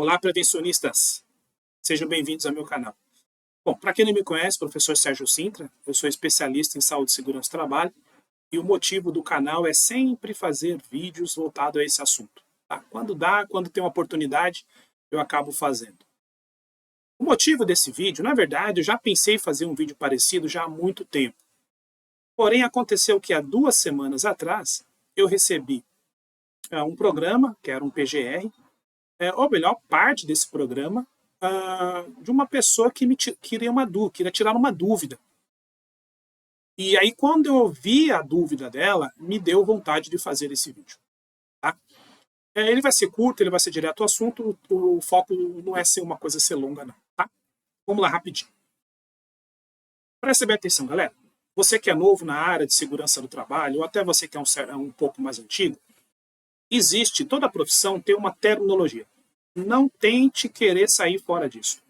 Olá, prevencionistas! Sejam bem-vindos ao meu canal. Bom, para quem não me conhece, professor Sérgio Sintra, eu sou especialista em saúde e segurança do trabalho e o motivo do canal é sempre fazer vídeos voltados a esse assunto. Tá? Quando dá, quando tem uma oportunidade, eu acabo fazendo. O motivo desse vídeo, na verdade, eu já pensei em fazer um vídeo parecido já há muito tempo. Porém, aconteceu que há 2 semanas atrás, eu recebi um programa, que era um PGR, ou melhor, parte desse programa, de uma pessoa que queria tirar uma dúvida. E aí, quando eu ouvi a dúvida dela, me deu vontade de fazer esse vídeo. Tá? Ele vai ser curto, ele vai ser direto ao assunto, o foco não é ser uma coisa ser longa, não. Tá? Vamos lá, rapidinho. Preste bem atenção, galera. Você que é novo na área de segurança do trabalho, ou até você que é um pouco mais antigo, toda profissão tem uma terminologia. Não tente querer sair fora disso.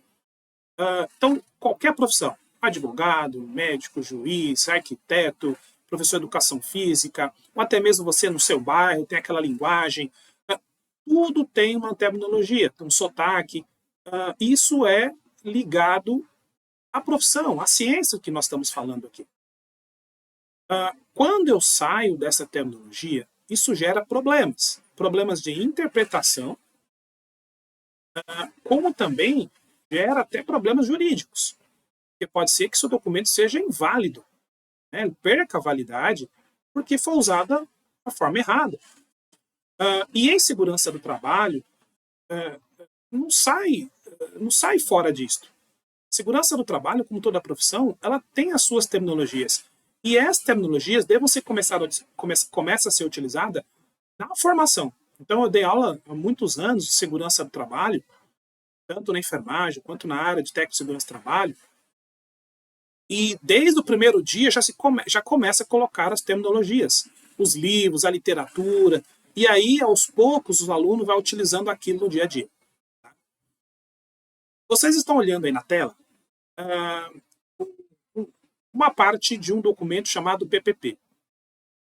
Então, qualquer profissão, advogado, médico, juiz, arquiteto, professor de educação física, ou até mesmo você no seu bairro, tem aquela linguagem, tudo tem uma terminologia, um sotaque. Isso é ligado à profissão, à ciência que nós estamos falando aqui. Quando eu saio dessa terminologia, isso gera problemas. Problemas de interpretação, como também gera até problemas jurídicos. Porque pode ser que seu documento seja inválido, né? Ele perca a validade porque foi usada da forma errada. E em segurança do trabalho, não sai fora disto. Segurança do trabalho, como toda profissão, ela tem as suas terminologias. E essas terminologias devem ser começa a ser utilizada na formação. Então, eu dei aula há muitos anos de segurança do trabalho, tanto na enfermagem quanto na área de técnico de segurança do trabalho. E desde o primeiro dia já começa a colocar as terminologias, os livros, a literatura, e aí, aos poucos, os alunos vão utilizando aquilo no dia a dia. Vocês estão olhando aí na tela uma parte de um documento chamado PPP.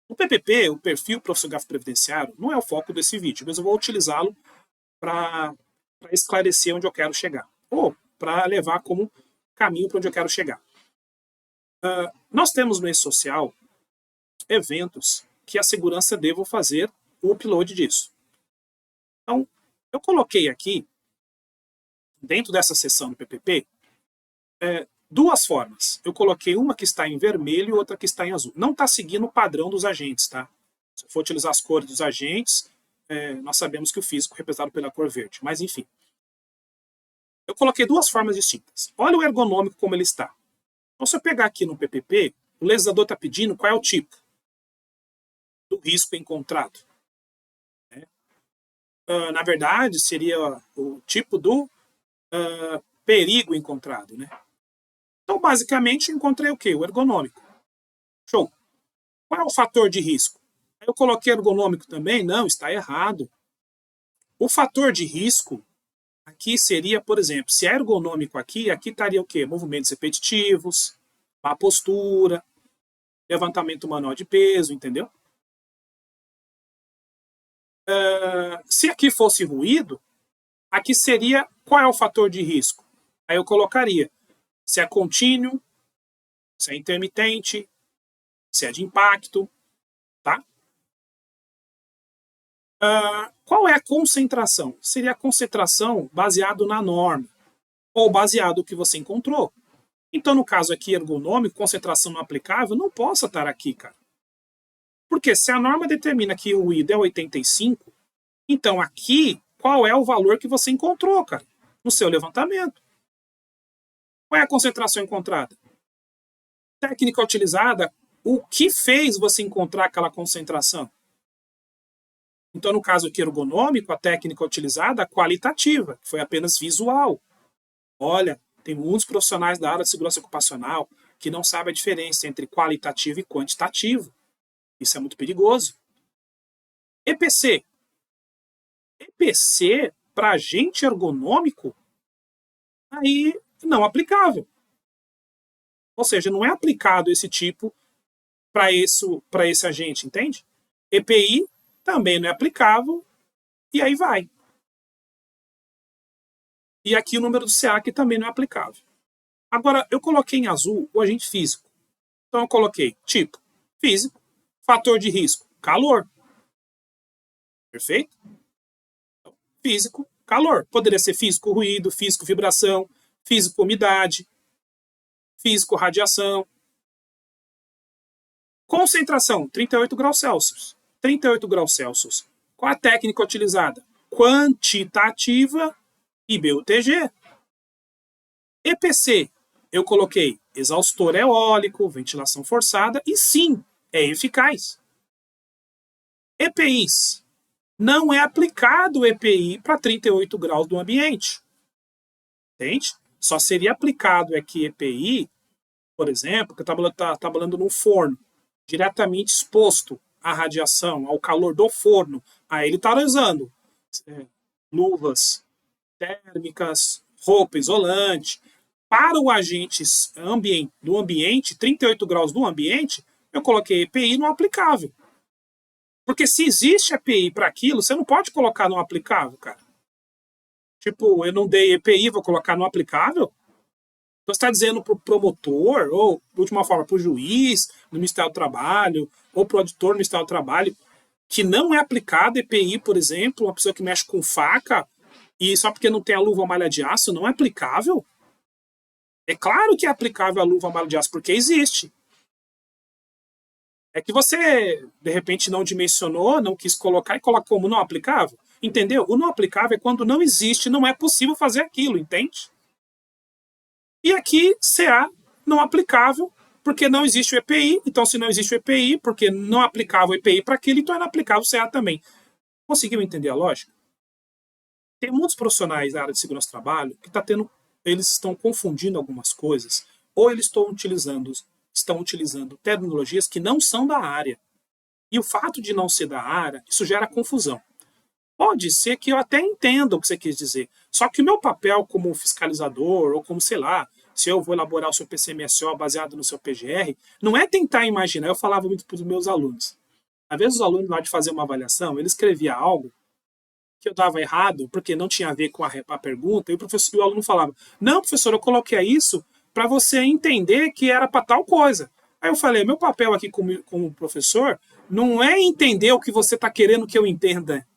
O PPP, o Perfil Profissiográfico Previdenciário, não é o foco desse vídeo, mas eu vou utilizá-lo para esclarecer onde eu quero chegar, ou para levar como caminho para onde eu quero chegar. Nós temos no E-Social eventos que a segurança deva fazer o upload disso. Então, eu coloquei aqui, dentro dessa seção do PPP, 2 formas. Eu coloquei uma que está em vermelho e outra que está em azul. Não está seguindo o padrão dos agentes, tá? Se for utilizar as cores dos agentes, nós sabemos que o físico é representado pela cor verde, mas enfim. Eu coloquei 2 formas distintas. Olha o ergonômico como ele está. Então, se eu pegar aqui no PPP, o legislador está pedindo qual é o tipo do risco encontrado. Na verdade, seria o tipo do perigo encontrado, né? Então, basicamente, eu encontrei o quê? O ergonômico. Show. Qual é o fator de risco? Eu coloquei ergonômico também? Não, está errado. O fator de risco aqui seria, por exemplo, se é ergonômico aqui estaria o quê? Movimentos repetitivos, má postura, levantamento manual de peso, entendeu? Se aqui fosse ruído, aqui seria qual é o fator de risco? Aí eu colocaria se é contínuo, se é intermitente, se é de impacto, tá? Qual é a concentração? Seria a concentração baseado na norma, ou baseado no que você encontrou. Então, no caso aqui, ergonômico, concentração não aplicável, não possa estar aqui, cara. Porque se a norma determina que o IDA é 85, então aqui, qual é o valor que você encontrou, cara, no seu levantamento? Qual é a concentração encontrada? Técnica utilizada, o que fez você encontrar aquela concentração? Então, no caso aqui ergonômico, a técnica utilizada é qualitativa, que foi apenas visual. Olha, tem muitos profissionais da área de segurança ocupacional que não sabem a diferença entre qualitativo e quantitativo. Isso é muito perigoso. EPC. EPC, para agente ergonômico, aí não aplicável. Ou seja, não é aplicado esse tipo para esse agente, entende? EPI também não é aplicável, e aí vai. E aqui o número do CA, que também não é aplicável. Agora, eu coloquei em azul o agente físico. Então, eu coloquei tipo físico, fator de risco, calor. Perfeito? Físico, calor. Poderia ser físico, ruído, físico, vibração, físico, umidade, físico, radiação. Concentração, 38 graus Celsius. 38 graus Celsius. Qual a técnica utilizada? Quantitativa e BUTG. EPC, eu coloquei exaustor eólico, ventilação forçada, e sim, é eficaz. EPIs, não é aplicado o EPI para 38 graus do ambiente. Entende? Só seria aplicado aqui EPI, por exemplo, que está trabalhando num forno, diretamente exposto à radiação, ao calor do forno. Aí ele está usando luvas térmicas, roupa isolante. Para o agente do ambiente, 38 graus do ambiente, eu coloquei EPI no aplicável. Porque se existe EPI para aquilo, você não pode colocar no aplicável, cara. Tipo, eu não dei EPI, vou colocar no aplicável? Então, você está dizendo para o promotor, ou, de última forma, para o juiz no Ministério do Trabalho, ou para o auditor no Ministério do Trabalho, que não é aplicado EPI, por exemplo, uma pessoa que mexe com faca, e só porque não tem a luva malha de aço, não é aplicável? É claro que é aplicável a luva malha de aço, porque existe. É que você, de repente, não dimensionou, não quis colocar e coloca como não aplicável. Entendeu? O não aplicável é quando não existe, não é possível fazer aquilo, entende? E aqui, CA não aplicável, porque não existe o EPI. Então, se não existe o EPI, porque não aplicava o EPI para aquilo, então era aplicável o CA também. Conseguiu entender a lógica? Tem muitos profissionais da área de segurança do trabalho que eles estão confundindo algumas coisas, ou eles estão utilizando terminologias que não são da área. E o fato de não ser da área, isso gera confusão. Pode ser que eu até entenda o que você quis dizer. Só que o meu papel como fiscalizador, ou como, sei lá, se eu vou elaborar o seu PCMSO baseado no seu PGR, não é tentar imaginar. Eu falava muito para os meus alunos. Às vezes os alunos, na hora de fazer uma avaliação, ele escrevia algo que eu dava errado, porque não tinha a ver com a pergunta, e o aluno falava, não, professor, eu coloquei isso para você entender que era para tal coisa. Aí eu falei, meu papel aqui como professor não é entender o que você está querendo que eu entenda.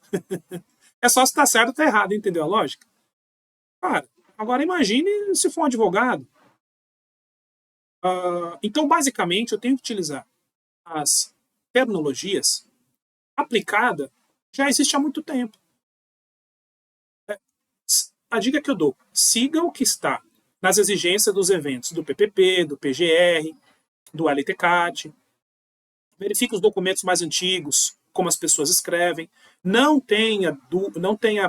É só se está certo ou está errado, entendeu a lógica? Cara, agora imagine se for um advogado. Então, basicamente, eu tenho que utilizar as terminologias aplicada já existe há muito tempo. A dica que eu dou, siga o que está nas exigências dos eventos do PPP, do PGR, do LTCAT, verifique os documentos mais antigos, como as pessoas escrevem, não tenha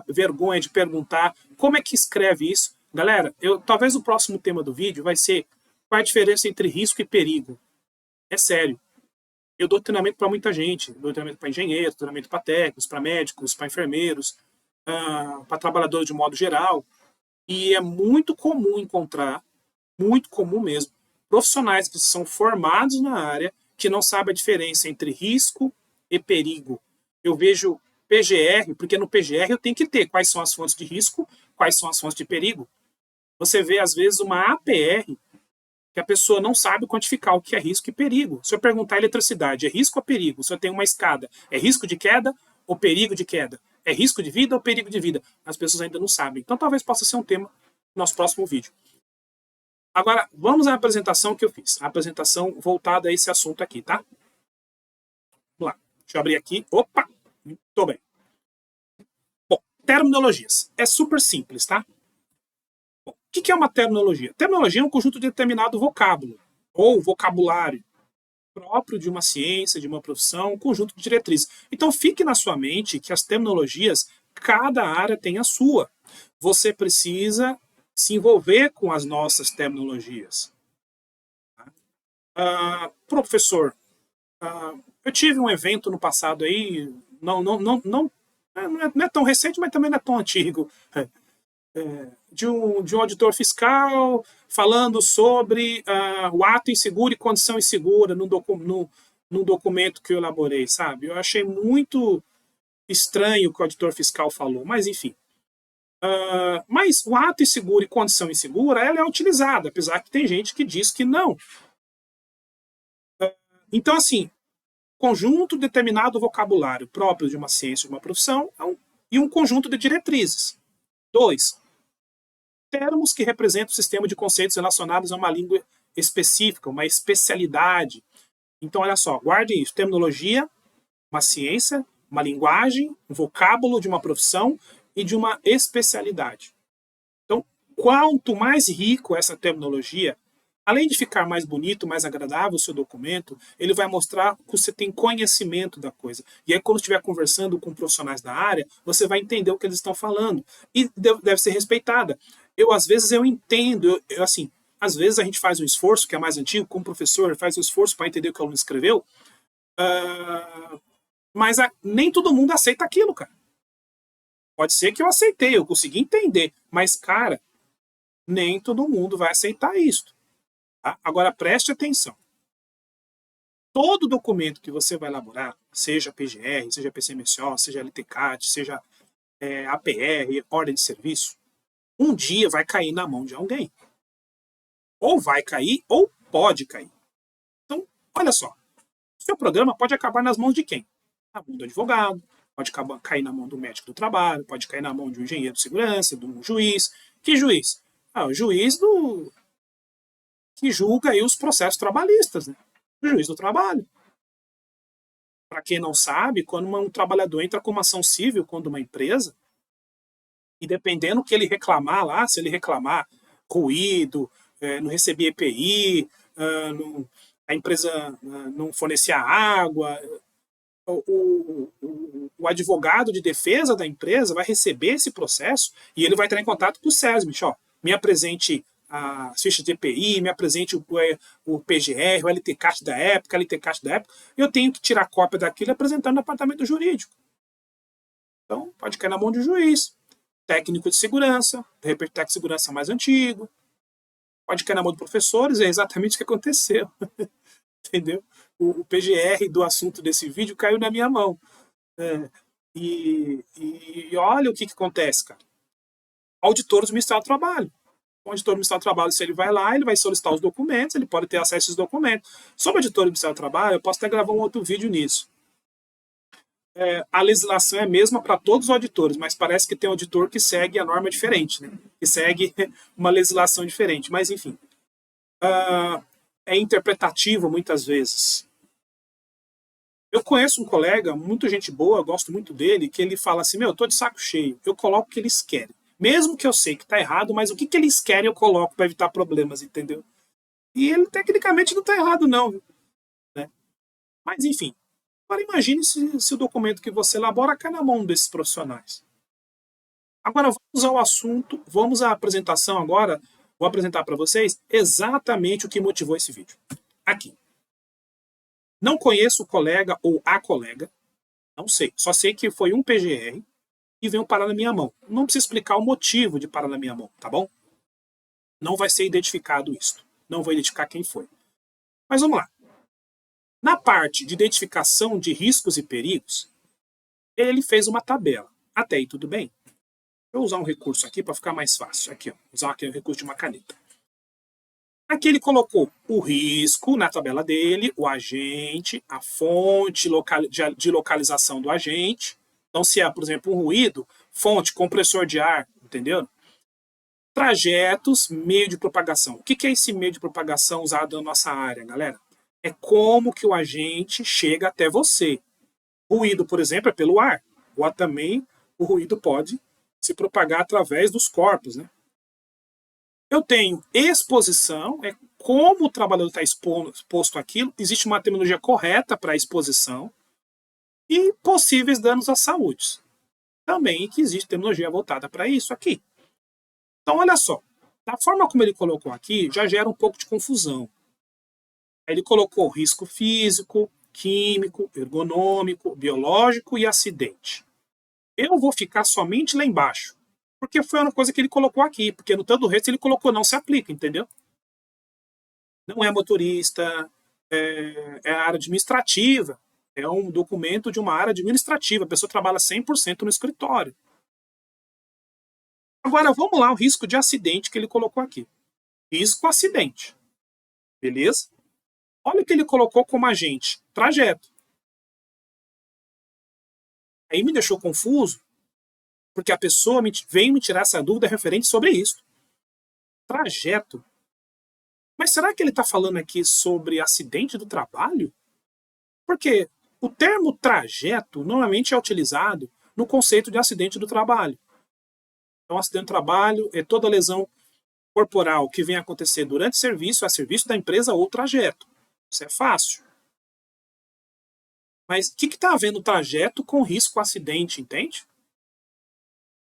vergonha de perguntar como é que escreve isso. Galera, talvez o próximo tema do vídeo vai ser qual é a diferença entre risco e perigo. É sério. Eu dou treinamento para muita gente, dou treinamento para engenheiros, treinamento para técnicos, para médicos, para enfermeiros, para trabalhadores de modo geral, e é muito comum encontrar, muito comum mesmo, profissionais que são formados na área que não sabem a diferença entre risco e perigo. Eu vejo PGR, porque no PGR eu tenho que ter quais são as fontes de risco, quais são as fontes de perigo. Você vê, às vezes, uma APR que a pessoa não sabe quantificar o que é risco e perigo. Se eu perguntar eletricidade, é risco ou perigo? Se eu tenho uma escada, é risco de queda ou perigo de queda? É risco de vida ou perigo de vida? As pessoas ainda não sabem. Então talvez possa ser um tema no nosso próximo vídeo. Agora, vamos à apresentação que eu fiz. A apresentação voltada a esse assunto aqui, tá? Vamos lá. Deixa eu abrir aqui. Opa! Muito bem. Bom, terminologias. É super simples, tá? Bom, o que é uma terminologia? Terminologia é um conjunto de determinado vocábulo ou vocabulário próprio de uma ciência, de uma profissão, um conjunto de diretrizes. Então fique na sua mente que as terminologias, cada área tem a sua. Você precisa se envolver com as nossas terminologias. Professor, eu tive um evento no passado aí, não é tão recente, mas também não é tão antigo, de um auditor fiscal falando sobre o ato inseguro e condição insegura num documento que eu elaborei, sabe? Eu achei muito estranho o que o auditor fiscal falou, mas enfim. Mas o ato inseguro e condição insegura, ela é utilizada, apesar que tem gente que diz que não. Então, assim, conjunto determinado vocabulário próprio de uma ciência, de uma profissão, e um conjunto de diretrizes. 2. Termos que representam o sistema de conceitos relacionados a uma língua específica, uma especialidade. Então, olha só, guardem isso. Terminologia, uma ciência, uma linguagem, um vocábulo de uma profissão e de uma especialidade. Então, quanto mais rico essa terminologia, além de ficar mais bonito, mais agradável o seu documento, ele vai mostrar que você tem conhecimento da coisa. E aí, quando estiver conversando com profissionais da área, você vai entender o que eles estão falando. E deve ser respeitada. Às vezes, eu entendo, assim, às vezes a gente faz um esforço, que é mais antigo, como professor, faz um esforço para entender o que o aluno escreveu, mas nem todo mundo aceita aquilo, cara. Pode ser que eu aceitei, eu consegui entender, mas, cara, nem todo mundo vai aceitar isso. Tá? Agora, preste atenção. Todo documento que você vai elaborar, seja PGR, seja PCMSO, seja LTCAT, seja APR, ordem de serviço, um dia vai cair na mão de alguém. Ou vai cair, ou pode cair. Então, olha só. O seu programa pode acabar nas mãos de quem? Na mão do advogado, pode cair na mão do médico do trabalho, pode cair na mão de um engenheiro de segurança, de um juiz. Que juiz? O juiz que julga aí os processos trabalhistas, né? O juiz do trabalho. Para quem não sabe, quando um trabalhador entra com uma ação civil contra uma empresa, e dependendo do que ele reclamar lá, se ele reclamar ruído, não receber EPI, a empresa não fornecia água, o advogado de defesa da empresa vai receber esse processo e ele vai entrar em contato com o SESMIT. Me apresente as fichas de EPI, me apresente o PGR, o LTCAT da época, eu tenho que tirar cópia daquilo e apresentar no departamento jurídico. Então, pode cair na mão de um juiz, técnico de segurança, de repente técnico de segurança mais antigo, pode cair na mão de professores, é exatamente o que aconteceu. Entendeu? O PGR do assunto desse vídeo caiu na minha mão. E olha o que acontece, cara. Auditor do Ministério do Trabalho. O auditor do Ministério do Trabalho, se ele vai lá, ele vai solicitar os documentos, ele pode ter acesso a esses documentos. Sobre o auditor do Ministério do Trabalho, eu posso até gravar um outro vídeo nisso. A legislação é a mesma para todos os auditores, mas parece que tem auditor que segue a norma diferente, né? Que segue uma legislação diferente. Mas, enfim. É interpretativo muitas vezes. Eu conheço um colega, muito gente boa, gosto muito dele, que ele fala assim, eu tô de saco cheio, eu coloco o que eles querem. Mesmo que eu sei que tá errado, mas o que eles querem eu coloco para evitar problemas, entendeu? E ele tecnicamente não tá errado não, né? Mas enfim, agora imagine se o documento que você elabora cai na mão desses profissionais. Agora vamos ao assunto, vamos à apresentação agora. Vou apresentar para vocês exatamente o que motivou esse vídeo. Aqui. Não conheço o colega ou a colega, não sei. Só sei que foi um PGR e veio parar na minha mão. Não precisa explicar o motivo de parar na minha mão, tá bom? Não vai ser identificado isso. Não vou identificar quem foi. Mas vamos lá. Na parte de identificação de riscos e perigos, ele fez uma tabela. Até aí tudo bem. Vou usar um recurso aqui para ficar mais fácil. Aqui, ó. Usar aqui o recurso de uma caneta. Aqui ele colocou o risco na tabela dele, o agente, a fonte de localização do agente. Então, se é, por exemplo, um ruído, fonte, compressor de ar, entendeu? Trajetos, meio de propagação. O que é esse meio de propagação usado na nossa área, galera? É como que o agente chega até você. Ruído, por exemplo, é pelo ar. Ou também o ruído pode se propagar através dos corpos, né? Eu tenho exposição, é como o trabalhador está exposto àquilo, existe uma terminologia correta para a exposição, e possíveis danos à saúde. Também que existe terminologia voltada para isso aqui. Então, olha só, da forma como ele colocou aqui, já gera um pouco de confusão. Ele colocou risco físico, químico, ergonômico, biológico e acidente. Eu vou ficar somente lá embaixo, porque foi uma coisa que ele colocou aqui, porque no todo o resto ele colocou não se aplica, entendeu? Não é motorista, é a área administrativa, é um documento de uma área administrativa, a pessoa trabalha 100% no escritório. Agora vamos lá, o risco de acidente que ele colocou aqui. Risco acidente. Beleza? Olha o que ele colocou como agente. Trajeto. Aí me deixou confuso, porque a pessoa veio me tirar essa dúvida referente sobre isso. Trajeto. Mas será que ele está falando aqui sobre acidente do trabalho? Porque o termo trajeto normalmente é utilizado no conceito de acidente do trabalho. Então, acidente do trabalho é toda lesão corporal que vem acontecer durante serviço, a serviço da empresa ou trajeto. Isso é fácil. Mas o que está havendo trajeto com risco acidente, entende?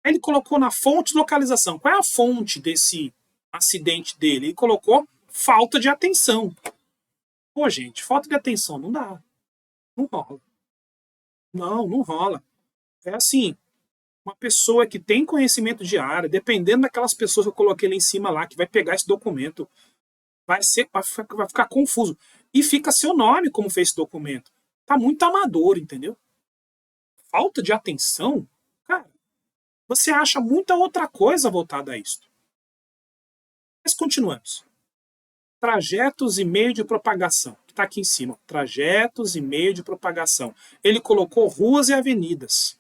Aí ele colocou na fonte de localização. Qual é a fonte desse acidente dele? Ele colocou falta de atenção. Pô, gente, falta de atenção não dá. Não rola. Não rola. É assim, uma pessoa que tem conhecimento de área, dependendo daquelas pessoas que eu coloquei lá em cima lá, que vai pegar esse documento, vai ficar confuso. E fica seu nome como fez esse documento. Tá muito amador, entendeu? Falta de atenção, cara, você acha muita outra coisa voltada a isso. Mas continuamos. Trajetos e meio de propagação, que está aqui em cima. Trajetos e meio de propagação. Ele colocou ruas e avenidas.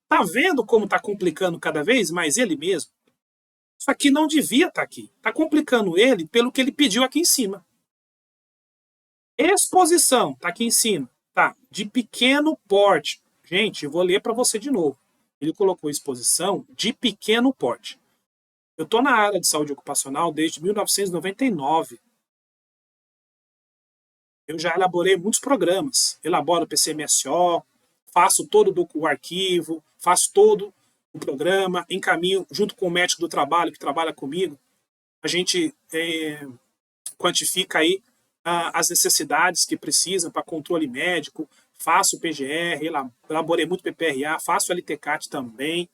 Tá vendo como está complicando cada vez mais ele mesmo? Isso aqui não devia estar aqui. Está complicando ele pelo que ele pediu aqui em cima. Exposição, está aqui em cima. Tá, de pequeno porte. Gente, eu vou ler para você de novo. Ele colocou exposição de pequeno porte. Eu estou na área de saúde ocupacional desde 1999. Eu já elaborei muitos programas. Elaboro o PCMSO, faço todo o arquivo, faço todo o programa, encaminho junto com o médico do trabalho que trabalha comigo. A gente quantifica aí as necessidades que precisam para controle médico, faço PGR, elaborei muito PPRA, faço LTCAT também,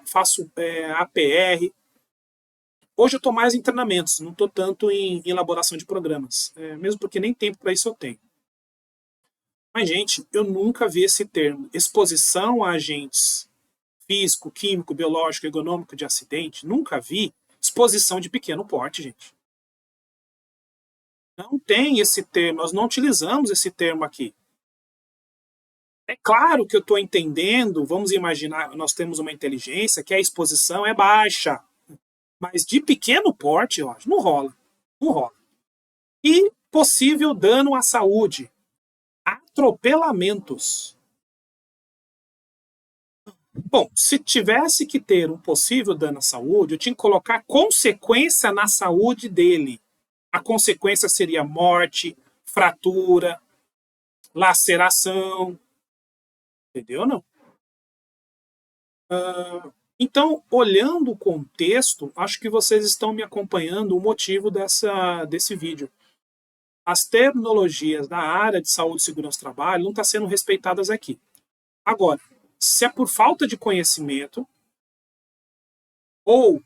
faço APR. Hoje eu estou mais em treinamentos, não estou tanto em elaboração de programas, mesmo porque nem tempo para isso eu tenho. Mas, gente, eu nunca vi esse termo, exposição a agentes físico, químico, biológico, ergonômico de acidente, nunca vi exposição de pequeno porte, gente. Não tem esse termo, nós não utilizamos esse termo aqui. É claro que eu estou entendendo, vamos imaginar, nós temos uma inteligência que a exposição é baixa, mas de pequeno porte, ó, não rola. Não rola. E possível dano à saúde. Atropelamentos. Bom, se tivesse que ter um possível dano à saúde, eu tinha que colocar consequência na saúde dele. A consequência seria morte, fratura, laceração. Entendeu, não? Então, olhando o contexto, acho que vocês estão me acompanhando o motivo desse vídeo. As terminologias da área de saúde e segurança do trabalho não estão sendo respeitadas aqui. Agora, se é por falta de conhecimento ou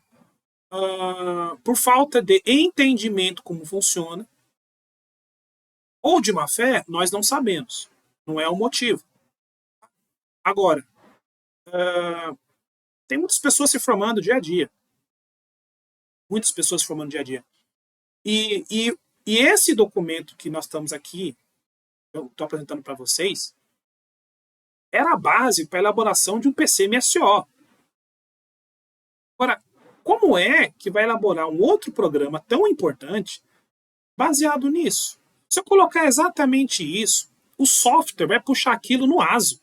por falta de entendimento como funciona, ou de má fé, nós não sabemos. Não é o motivo. Agora, tem muitas pessoas se formando dia a dia. Muitas pessoas se formando dia a dia. E esse documento que nós estamos aqui, eu estou apresentando para vocês, era a base para a elaboração de um PCMSO. Agora, como é que vai elaborar um outro programa tão importante baseado nisso? Se eu colocar exatamente isso, o software vai puxar aquilo no ASO.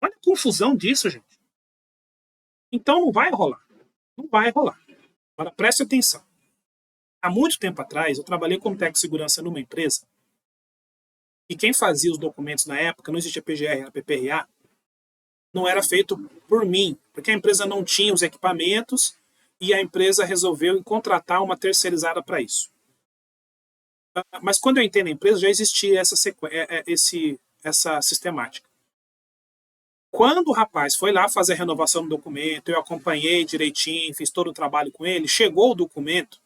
Olha a confusão disso, gente. Então não vai rolar. Não vai rolar. Agora preste atenção. Há muito tempo atrás, eu trabalhei como técnico de segurança numa empresa e quem fazia os documentos na época, não existia PGR, era PPRA, não era feito por mim, porque a empresa não tinha os equipamentos e a empresa resolveu contratar uma terceirizada para isso. Mas quando eu entrei na empresa, já existia essa sistemática. Quando o rapaz foi lá fazer a renovação do documento, eu acompanhei direitinho, fiz todo o trabalho com ele, chegou o documento,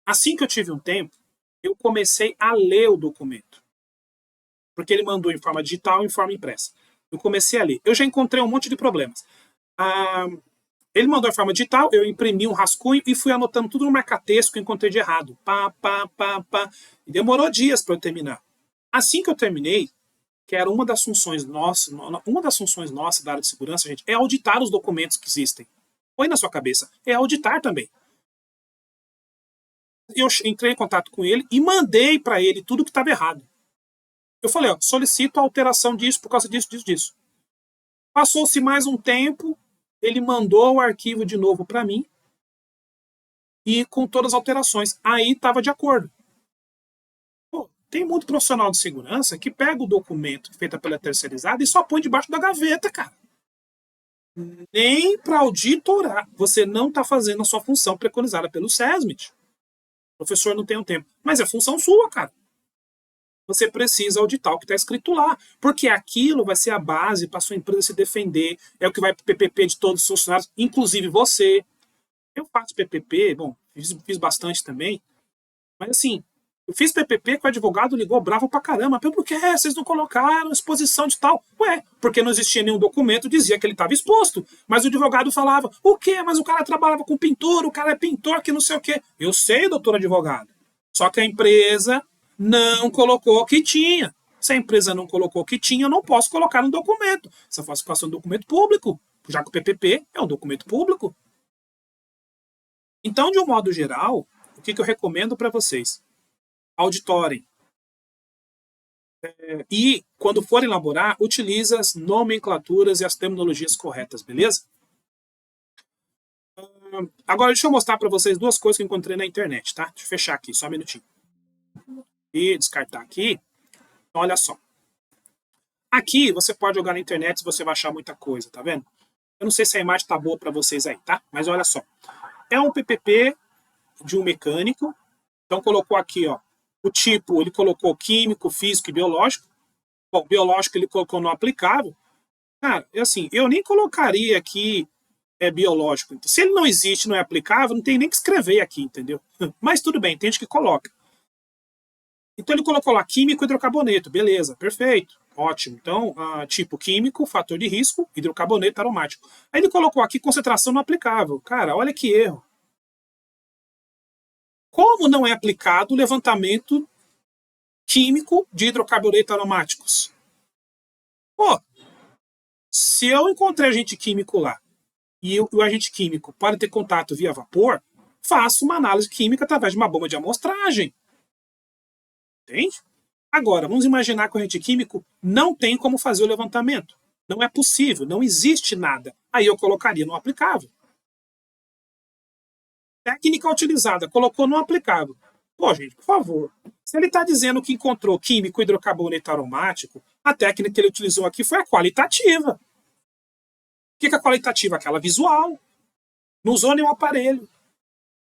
assim que eu tive um tempo, eu comecei a ler o documento. Porque ele mandou em forma digital e em forma impressa. Eu comecei a ler. Eu já encontrei um monte de problemas. Ele mandou a forma digital, eu imprimi um rascunho e fui anotando tudo no marca-texto que eu encontrei de errado. Pá, pá, pá, pá. E demorou dias para eu terminar. Assim que eu terminei, que era uma das funções nossas da área de segurança, gente, é auditar os documentos que existem. Põe na sua cabeça, é auditar também. Eu entrei em contato com ele e mandei para ele tudo que estava errado. Eu falei, ó, solicito a alteração disso por causa disso, disso, disso. Passou-se mais um tempo, ele mandou o arquivo de novo para mim e com todas as alterações. Aí estava de acordo. Pô, tem muito profissional de segurança que pega o documento feito pela terceirizada e só põe debaixo da gaveta, cara. Nem para auditorar. Você não está fazendo a sua função preconizada pelo SESMIT. O professor não tem um tempo. Mas é função sua, cara. Você precisa auditar o que está escrito lá, porque aquilo vai ser a base para sua empresa se defender, é o que vai para o PPP de todos os funcionários, inclusive você. Eu faço PPP, bom, fiz bastante também, mas assim, eu fiz PPP que o advogado ligou bravo pra caramba, por que vocês não colocaram exposição de tal? Ué, porque não existia nenhum documento, dizia que ele estava exposto, mas o advogado falava, o quê? Mas o cara trabalhava com pintura, o cara é pintor, que não sei o quê. Eu sei, doutor advogado, só que a empresa não colocou que tinha. Se a empresa não colocou que tinha, eu não posso colocar no documento. Essa falsificação é um documento público, já que o PPP é um documento público. Então, de um modo geral, o que eu recomendo para vocês? Auditorem. E, quando forem elaborar, utilize as nomenclaturas e as terminologias corretas, beleza? Agora, deixa eu mostrar para vocês duas coisas que eu encontrei na internet, tá? Deixa eu fechar aqui, só um minutinho. E descartar aqui. Então, olha só. Aqui você pode jogar na internet se você vai achar muita coisa, tá vendo? Eu não sei se a imagem tá boa para vocês aí, tá? Mas olha só. É um PPP de um mecânico. Então colocou aqui, ó, o tipo, ele colocou químico, físico e biológico. Bom, biológico ele colocou no aplicável. Cara, assim, eu nem colocaria aqui biológico. Se ele não existe, não é aplicável, não tem nem que escrever aqui, entendeu? Mas tudo bem, tem gente que coloca. Então ele colocou lá químico, hidrocarboneto, beleza, perfeito, ótimo. Então, tipo químico, fator de risco, hidrocarboneto aromático. Aí ele colocou aqui concentração não aplicável. Cara, olha que erro. Como não é aplicado o levantamento químico de hidrocarbonetos aromáticos? Pô, se eu encontrei agente químico lá e o agente químico pode ter contato via vapor, faço uma análise química através de uma bomba de amostragem. Entende? Agora, vamos imaginar que o agente químico não tem como fazer o levantamento. Não é possível, não existe nada. Aí eu colocaria no aplicável. Técnica utilizada, colocou no aplicável. Pô, gente, por favor. Se ele está dizendo que encontrou químico hidrocarboneto aromático, a técnica que ele utilizou aqui foi a qualitativa. O que é a qualitativa? Aquela visual. Não usou nenhum aparelho.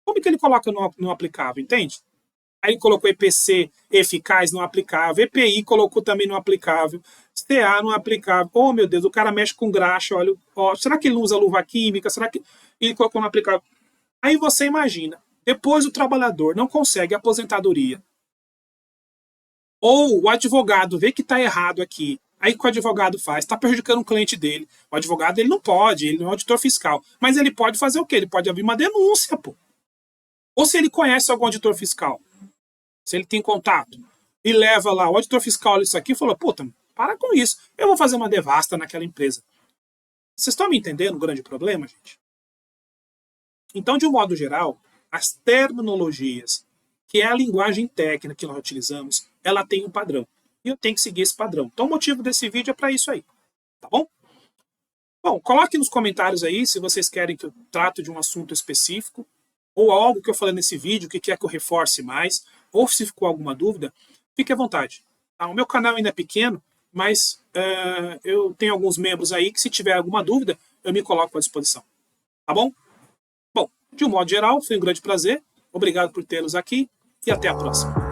Como que ele coloca no aplicável, entende? Aí ele colocou EPC eficaz no aplicável, EPI colocou também no aplicável, CA no aplicável. Oh, meu Deus, o cara mexe com graxa, olha. Oh, será que ele não usa luva química? Será que ele colocou no aplicável? Aí você imagina, depois o trabalhador não consegue aposentadoria. Ou o advogado vê que está errado aqui. Aí o que o advogado faz? Está prejudicando o cliente dele. O advogado ele não pode, ele não é auditor fiscal. Mas ele pode fazer o quê? Ele pode abrir uma denúncia, pô. Ou se ele conhece algum auditor fiscal, se ele tem contato, e leva lá, o auditor fiscal olha isso aqui e falou, puta, para com isso, eu vou fazer uma devasta naquela empresa. Vocês estão me entendendo o grande problema, gente? Então, de um modo geral, as terminologias, que é a linguagem técnica que nós utilizamos, ela tem um padrão. E eu tenho que seguir esse padrão. Então, o motivo desse vídeo é para isso aí. Tá bom? Bom, coloque nos comentários aí se vocês querem que eu trate de um assunto específico, ou algo que eu falei nesse vídeo que quer que eu reforce mais, ou se ficou alguma dúvida, fique à vontade. Tá? O meu canal ainda é pequeno, mas eu tenho alguns membros aí que se tiver alguma dúvida, eu me coloco à disposição. Tá bom? Bom, de um modo geral, foi um grande prazer. Obrigado por tê-los aqui e até a próxima.